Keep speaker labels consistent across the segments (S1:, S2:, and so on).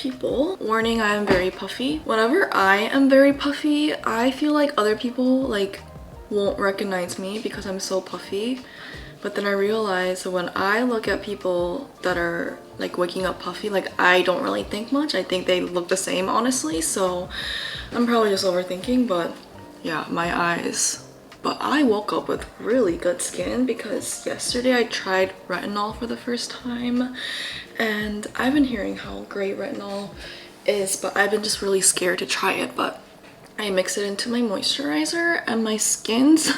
S1: people. Warning, I am very puffy. Whenever I am very puffy, I feel like other people like won't recognize me because I'm so puffy. But then I realized when I look at people that are like waking up puffy, like I don't really think much. I think they look the same, honestly. So I'm probably just overthinking, but yeah, my eyes. But I woke up with really good skin because yesterday I tried retinol for the first time, and I've been hearing how great retinol is, but I've been just really scared to try it. But I mix it into my moisturizer and my skin's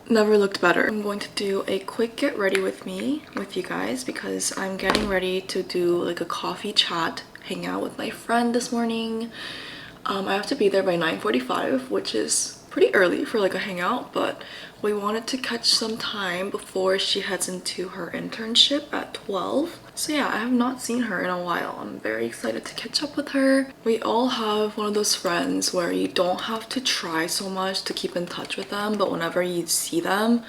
S1: never looked better. I'm going to do a quick get ready with me with you guys because I'm getting ready to do like a coffee chat, hang out with my friend this morning. I have to be there by 9:45, which is pretty early for like a hangout, but we wanted to catch some time before she heads into her internship at 12. So yeah, I have not seen her in a while. I'm very excited to catch up with her. We all have one of those friends where you don't have to try so much to keep in touch with them, but whenever you see them,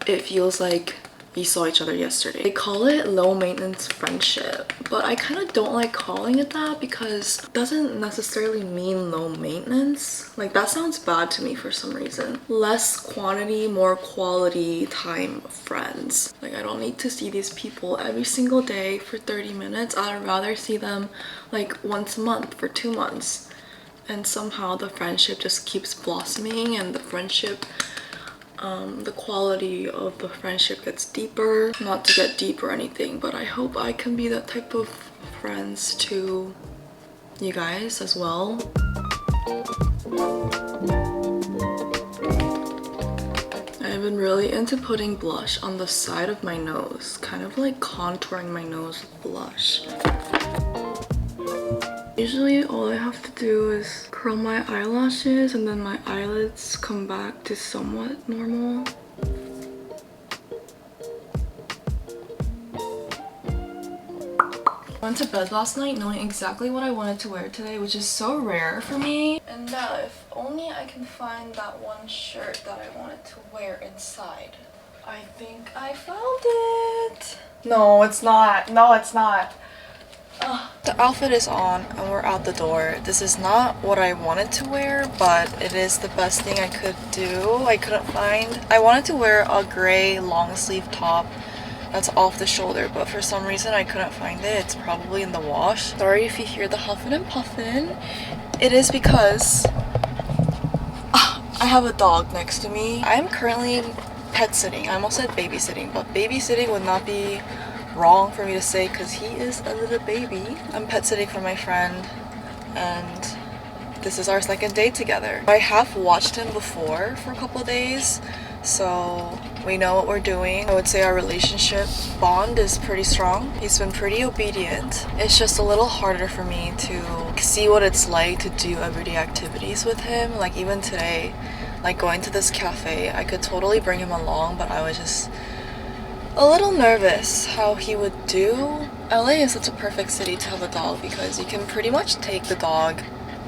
S1: it feels like we saw each other yesterday. They call it low maintenance friendship, but I kind of don't like calling it that because it doesn't necessarily mean low maintenance. Like that sounds bad to me for some reason. Less quantity, more quality time friends. Like I don't need to see these people every single day for 30 minutes. I'd rather see them like once a month for 2 months. And somehow the friendship just keeps blossoming and the friendship the quality of the friendship gets deeper. Not to get deep or anything, but I hope I can be that type of friends to you guys as well. I've been really into putting blush on the side of my nose, kind of like contouring my nose with blush. Usually all I have to do is curl my eyelashes and then my eyelids come back to somewhat normal. I went to bed last night knowing exactly what I wanted to wear today, which is so rare for me. And now if only I can find that one shirt that I wanted to wear inside. I think I found it. No, it's not. No, it's not. The outfit is on and we're out the door. This is not what I wanted to wear, but it is the best thing I could do. I couldn't find. I wanted to wear a gray long sleeve top that's off the shoulder, but for some reason I couldn't find it. It's probably in the wash. Sorry if you hear the huffing and puffing. It is because I have a dog next to me. I am currently pet sitting. I almost said babysitting, but babysitting would not be wrong for me to say because he is a little baby. I'm pet sitting for my friend and this is our second date together. I have watched him before for a couple days, so we know what we're doing. I would say our relationship bond is pretty strong. He's been pretty obedient. It's just a little harder for me to see what it's like to do everyday activities with him. Like even today, like going to this cafe, I could totally bring him along, but I was just a little nervous how he would do. LA is such a perfect city to have a dog because you can pretty much take the dog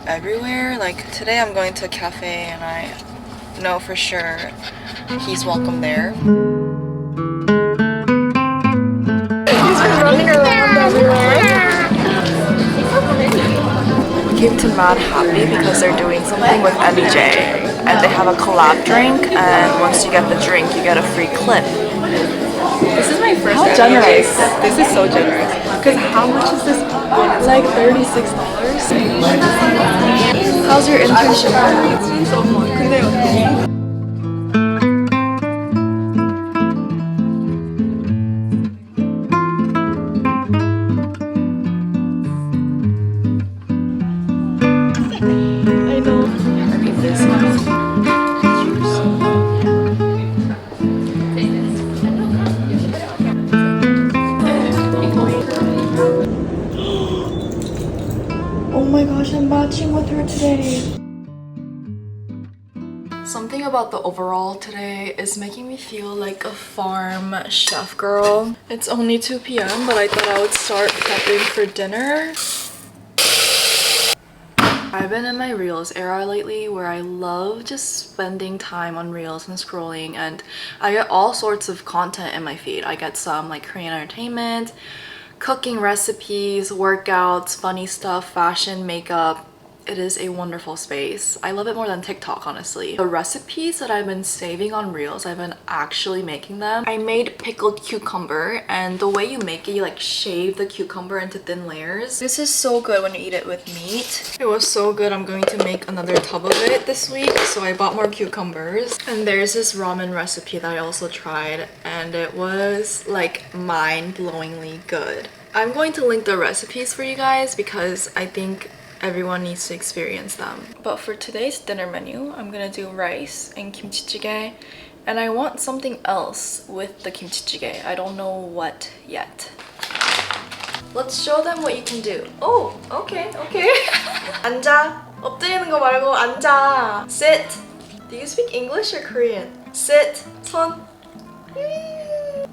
S1: everywhere. Like today I'm going to a cafe and I know for sure he's welcome there. He's been running around everywhere. I came to Mad Happy because they're doing something with MJ and they have a collab drink, and once you get the drink you get a free clip. This is my first. How generous! This is so generous. Because how much is this one? It's like $36. How's your internship? It's been so fun. 근데 어때? I know. I need this one. Oh my gosh, I'm matching with her today. Something about the overall today is making me feel like a farm chef girl. It's only 2 p.m. but I thought I would start prepping for dinner. I've been in my Reels era lately where I love just spending time on Reels and scrolling, and I get all sorts of content in my feed. I get some like Korean entertainment, cooking recipes, workouts, funny stuff, fashion, makeup. It is a wonderful space. I love it more than TikTok, honestly. The recipes that I've been saving on Reels, I've been actually making them. I made pickled cucumber, and the way you make it, you like shave the cucumber into thin layers. This is so good when you eat it with meat. It was so good. I'm going to make another tub of it this week, so I bought more cucumbers. And there's this ramen recipe that I also tried, and it was like mind-blowingly good. I'm going to link the recipes for you guys because I think everyone needs to experience them. But for today's dinner menu, I'm gonna do rice and kimchi jjigae, and I want something else with the kimchi jjigae. I don't know what yet. Let's show them what you can do. Oh, okay. 앉아. 엎드리는 거 말고 앉아. Sit. Do you speak English or Korean? Sit. 손.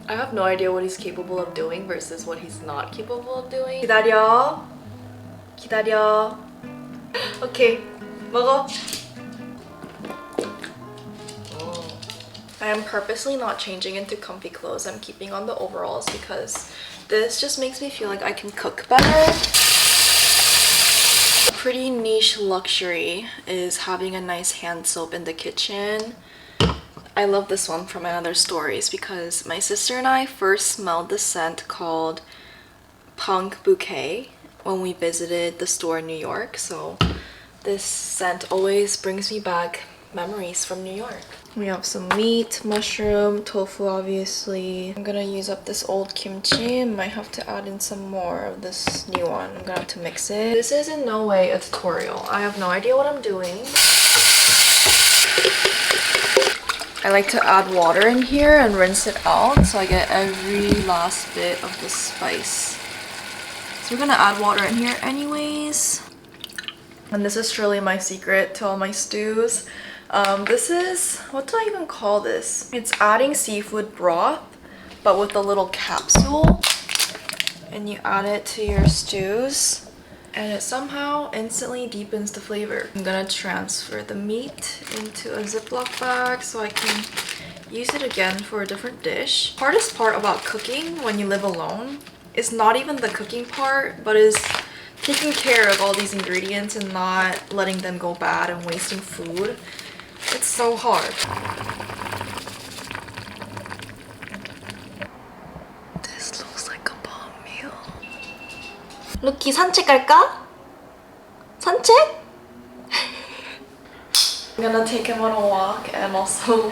S1: I have no idea what he's capable of doing versus what he's not capable of doing. 기다려. 기다려. 오케이, 먹어. I am purposely not changing into comfy clothes. I'm keeping on the overalls because this just makes me feel like I can cook better. A pretty niche luxury is having a nice hand soap in the kitchen. I love this one from my other stories because my sister and I first smelled the scent called Punk Bouquet when we visited the store in New York, so this scent always brings me back memories from New York. We have some meat, mushroom, tofu obviously. I'm gonna use up this old kimchi and might have to add in some more of this new one. I'm gonna have to mix it. This is in no way a tutorial. I have no idea what I'm doing. I like to add water in here and rinse it out so I get every last bit of the spice. So we're gonna add water in here anyways. And this is truly my secret to all my stews. This is, what do I even call this? It's adding seafood broth, but with a little capsule. And you add it to your stews. And it somehow instantly deepens the flavor. I'm gonna transfer the meat into a Ziploc bag so I can use it again for a different dish. Hardest part about cooking when you live alone is not even the cooking part, but is taking care of all these ingredients and not letting them go bad and wasting food. It's so hard. This looks like a bomb meal. 루키 산책 갈까? 산책? I'm gonna take him on a walk and also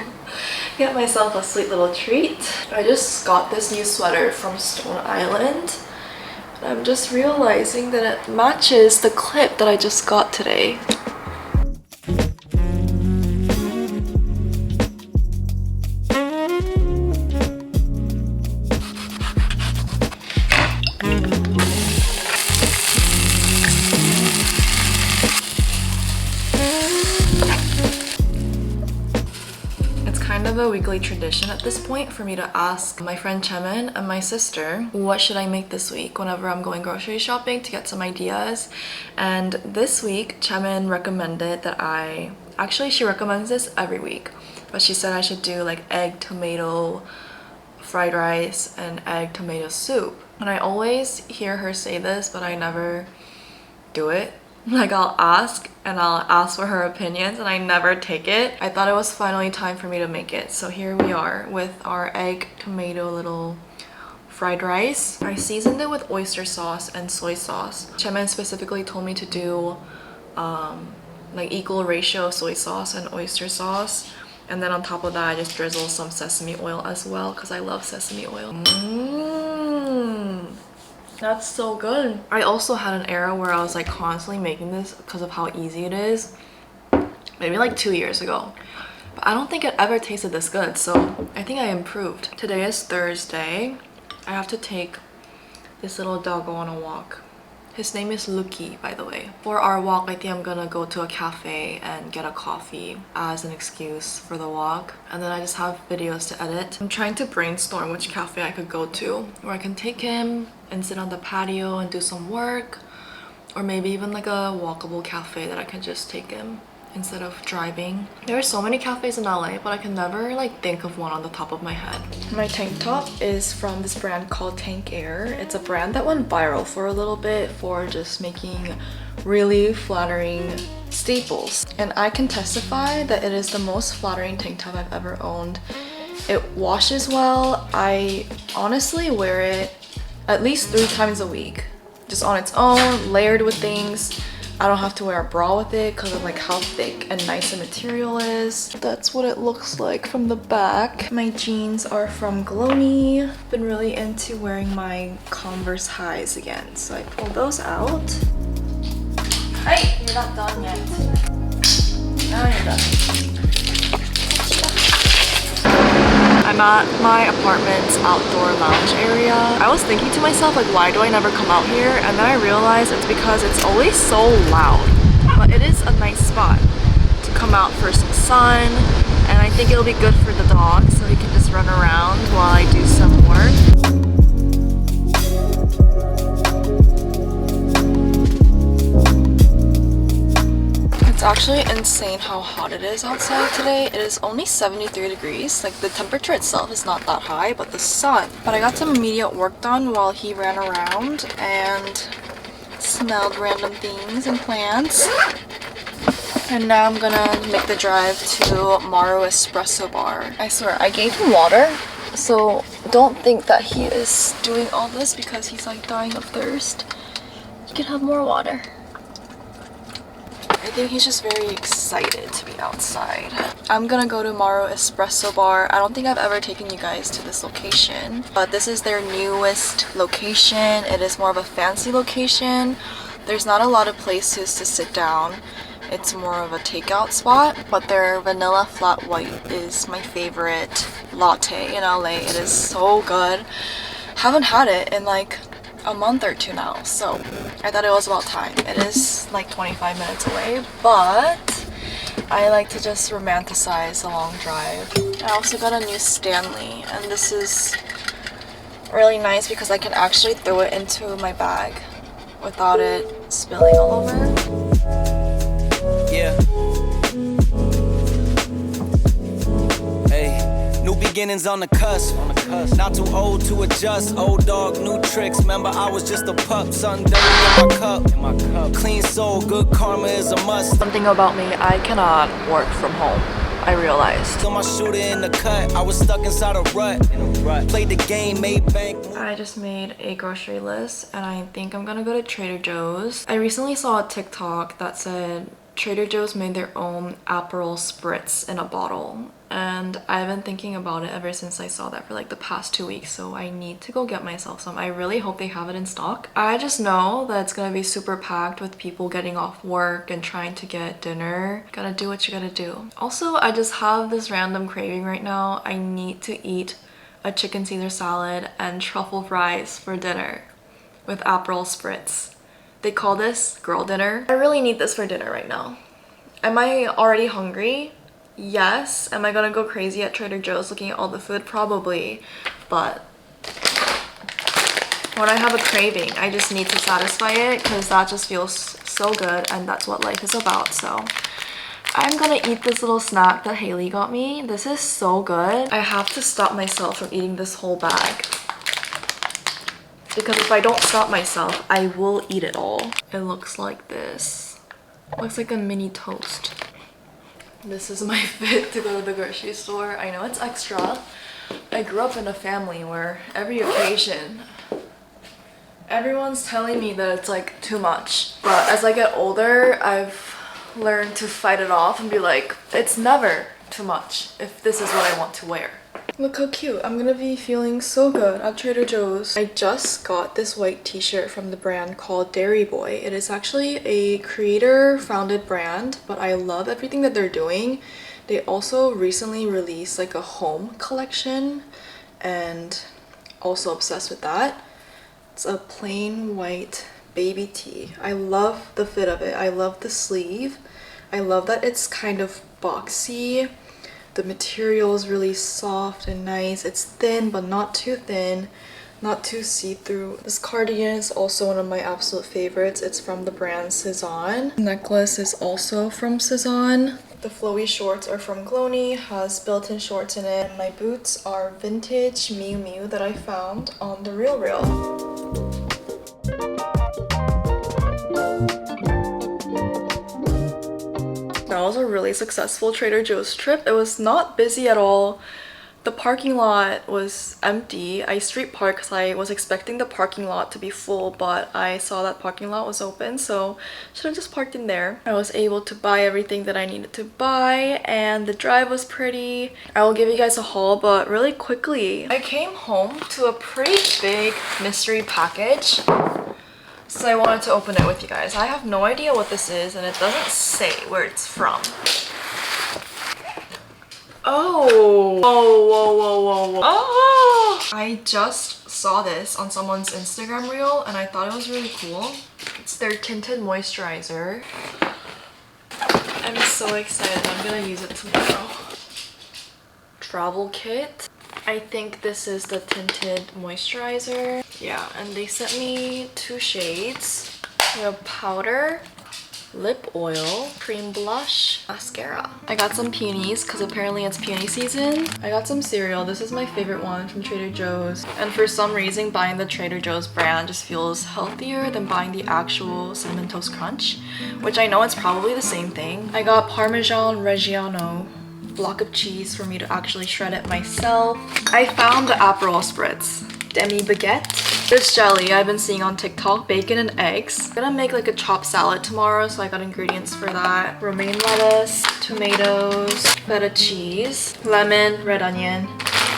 S1: get myself a sweet little treat. I just got this new sweater from Stone Island. And I'm just realizing that it matches the clip that I just got today. A weekly tradition at this point for me to ask my friend Chemin and my sister what should I make this week whenever I'm going grocery shopping to get some ideas. And this week Chemin recommended that she recommends this every week, but she said I should do like egg tomato fried rice and egg tomato soup. And I always hear her say this, but I never do it. Like I'll ask for her opinions and I never take it. I thought it was finally time for me to make it. So here we are with our egg tomato little fried rice. I seasoned it with oyster sauce and soy sauce. Chemin specifically told me to do like equal ratio of soy sauce and oyster sauce. And then on top of that, I just drizzle some sesame oil as well because I love sesame oil. That's so good. I also had an era where I was like constantly making this because of how easy it is. Maybe like 2 years ago. But I don't think it ever tasted this good, so I think I improved. Today is Thursday. I have to take this little doggo on a walk. His name is Lucky, by the way. For our walk, I think I'm gonna go to a cafe and get a coffee as an excuse for the walk. And then I just have videos to edit. I'm trying to brainstorm which cafe I could go to where I can take him and sit on the patio and do some work. Or maybe even like a walkable cafe that I can just take him instead of driving. There are so many cafes in LA, but I can never like think of one on the top of my head. My tank top is from this brand called Tank Air. It's a brand that went viral for a little bit for just making really flattering staples. And I can testify that it is the most flattering tank top I've ever owned. It washes well. I honestly wear it at least 3 times a week. Just on its own, layered with things. I don't have to wear a bra with it because of like how thick and nice the material is. That's what it looks like from the back. My jeans are from Glowny. Been really into wearing my Converse highs again. So I pulled those out. Hey, you're not done yet. Now you're done. I'm at my apartment's outdoor lounge area. I was thinking to myself, like, why do I never come out here? And then I realized it's because it's always so loud. But it is a nice spot to come out for some sun. And I think it'll be good for the dog so he can just run around while I do some work. It's actually insane how hot it is outside today. It is only 73 degrees. Like the temperature itself is not that high, but the sun. But I got some immediate work done while he ran around and smelled random things and plants. And now I'm gonna make the drive to Maru Espresso Bar. I swear, I gave him water, so don't think that he is doing all this because he's like dying of thirst. You can have more water. I think he's just very excited to be outside. I'm gonna go to Maru Espresso Bar. I don't think I've ever taken you guys to this location, but this is their newest location. It is more of a fancy location. There's not a lot of places to sit down. It's more of a takeout spot, but their vanilla flat white is my favorite latte in LA. It is so good. Haven't had it in like a month or 2 now, so I thought it was about time. It is like 25 minutes away, but I like to just romanticize a long drive. I also got a new Stanley, and this is really nice because I can actually throw it into my bag without it spilling all over.
S2: Yeah. Hey, new beginnings on the cusp. Not too old to adjust. Old dog, new tricks. Remember, I was just a pup. Something dirty in my cup. Clean soul, good karma is a must.
S1: Something about me, I cannot work from home. I realized.
S2: Still my shooter in the cut. I was stuck inside a rut. Played the game, made bank.
S1: I just made a grocery list and I think I'm gonna go to Trader Joe's. I recently saw a TikTok that said Trader Joe's made their own Aperol spritz in a bottle, and I've been thinking about it ever since I saw that for like the past 2 weeks, so I need to go get myself some. I really hope they have it in stock. I just know that it's gonna be super packed with people getting off work and trying to get dinner. Gotta do what you gotta do. Also, I just have this random craving right now. I need to eat a chicken Caesar salad and truffle fries for dinner with Aperol spritz. They call this girl dinner. I really need this for dinner right now. Am I already hungry? Yes. Am I gonna go crazy at Trader Joe's looking at all the food? Probably. But when I have a craving, I just need to satisfy it because that just feels so good, and that's what life is about. So I'm gonna eat this little snack that Haley got me. This is so good. I have to stop myself from eating this whole bag, because if I don't stop myself, I will eat it all. It looks like this. Looks like a mini toast. This is my fit to go to the grocery store. I know it's extra. I grew up in a family where every occasion, everyone's telling me that it's like too much. But as I get older, I've learned to fight it off and be like, it's never too much if this is what I want to wear. Look how cute. I'm gonna be feeling so good at Trader Joe's. I just got this white t-shirt from the brand called Dairy Boy. It is actually a creator-founded brand, but I love everything that they're doing. They also recently released like a home collection, and also obsessed with that. It's a plain white baby tee. I love the fit of it. I love the sleeve. I love that it's kind of boxy. The material is really soft and nice. It's thin but not too thin. not too see-through. This cardigan is also one of my absolute favorites. It's from the brand Cezanne. Necklace is also from Cezanne. The flowy shorts are from Glowny, has built-in shorts in it. My boots are vintage Miu Miu that I found on the RealReal. That was a really successful Trader Joe's trip. It was not busy at all. The parking lot was empty. I street parked because I was expecting the parking lot to be full, but I saw that parking lot was open, so should have just parked in there. I was able to buy everything that I needed to buy, and the drive was pretty. I will give you guys a haul, but really quickly, I came home to a pretty big mystery package. So I wanted to open it with you guys. I have no idea what this is, and it doesn't say where it's from. Oh! Whoa, whoa, whoa, whoa, whoa. Oh! I just saw this on someone's Instagram reel, and I thought it was really cool. It's their tinted moisturizer. I'm so excited. I'm gonna use it tomorrow. Travel kit. I think this is the tinted moisturizer. Yeah, and they sent me 2 shades. We have powder, lip oil, cream blush, mascara. I got some peonies because apparently it's peony season. I got some cereal. This is my favorite one from Trader Joe's. And for some reason, buying the Trader Joe's brand just feels healthier than buying the actual Cinnamon Toast Crunch, which I know it's probably the same thing. I got Parmesan Reggiano block of cheese for me to actually shred it myself. I found the Aperol Spritz Demi Baguette. This jelly I've been seeing on TikTok, bacon and eggs. I'm gonna make like a chopped salad tomorrow, so I got ingredients for that. Romaine lettuce, tomatoes, feta cheese, lemon, red onion,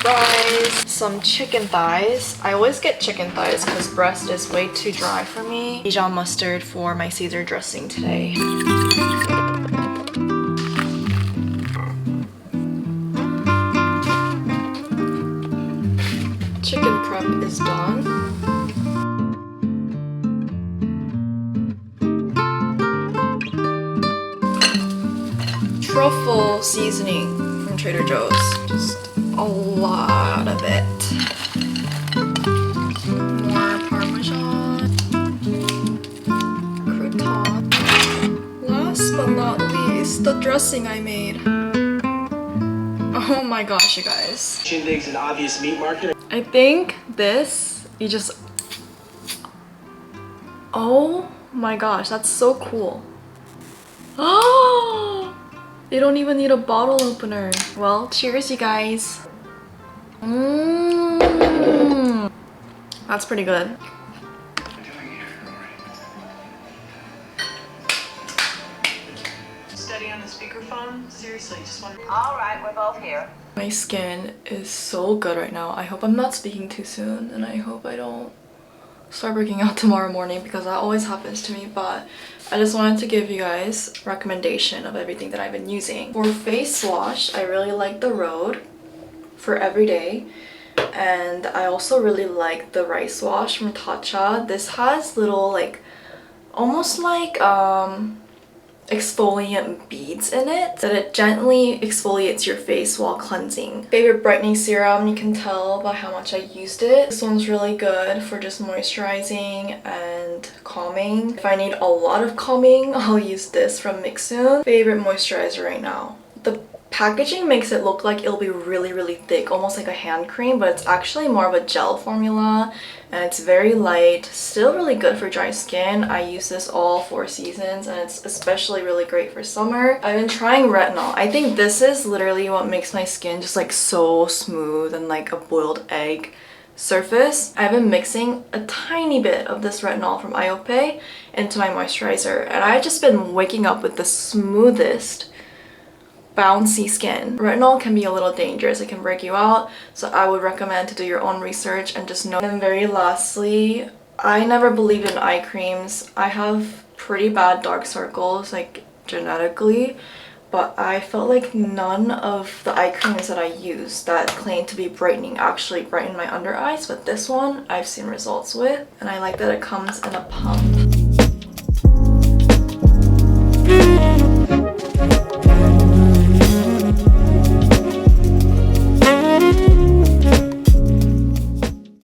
S1: fries, some chicken thighs. I always get chicken thighs because breast is way too dry for me. Dijon mustard for my Caesar dressing today. Chicken prep is done. Truffle seasoning from Trader Joe's. Just a lot of it. More Parmesan. Crouton. Last but not least, the dressing I made. Oh my gosh, you guys.
S3: Shindig's an obvious meat market.
S1: I think this, you just... Oh my gosh, that's so cool. Oh! You don't even need a bottle opener. Well, cheers, you guys. Mmm. That's pretty good.
S4: Steady on the speakerphone? Seriously, just want.
S5: All right, we're both here.
S1: My skin is so good right now. I hope I'm not speaking too soon, and I hope I don't start breaking out tomorrow morning because that always happens to me. But I just wanted to give you guys a recommendation of everything that I've been using. For face wash, I really like the Rhode for everyday, and I also really like the rice wash from Tatcha. This has little like almost like exfoliant beads in it that it gently exfoliates your face while cleansing. Favorite brightening serum, you can tell by how much I used it. This one's really good for just moisturizing and calming. If I need a lot of calming, I'll use this from Mixsoon. Favorite moisturizer right now. The packaging makes it look like it'll be really, really thick, almost like a hand cream, but it's actually more of a gel formula, and it's very light, still really good for dry skin. I use this all 4 seasons, and it's especially really great for summer. I've been trying retinol. I think this is literally what makes my skin just like so smooth and like a boiled egg surface. I've been mixing a tiny bit of this retinol from Iope into my moisturizer, and I've just been waking up with the smoothest bouncy skin. Retinol can be a little dangerous. It can break you out, so I would recommend to do your own research and just know. And very lastly, I never believed in eye creams. I have pretty bad dark circles, like genetically, but I felt like none of the eye creams that I use that claim to be brightening actually brighten my under eyes, but this one I've seen results with, and I like that it comes in a pump.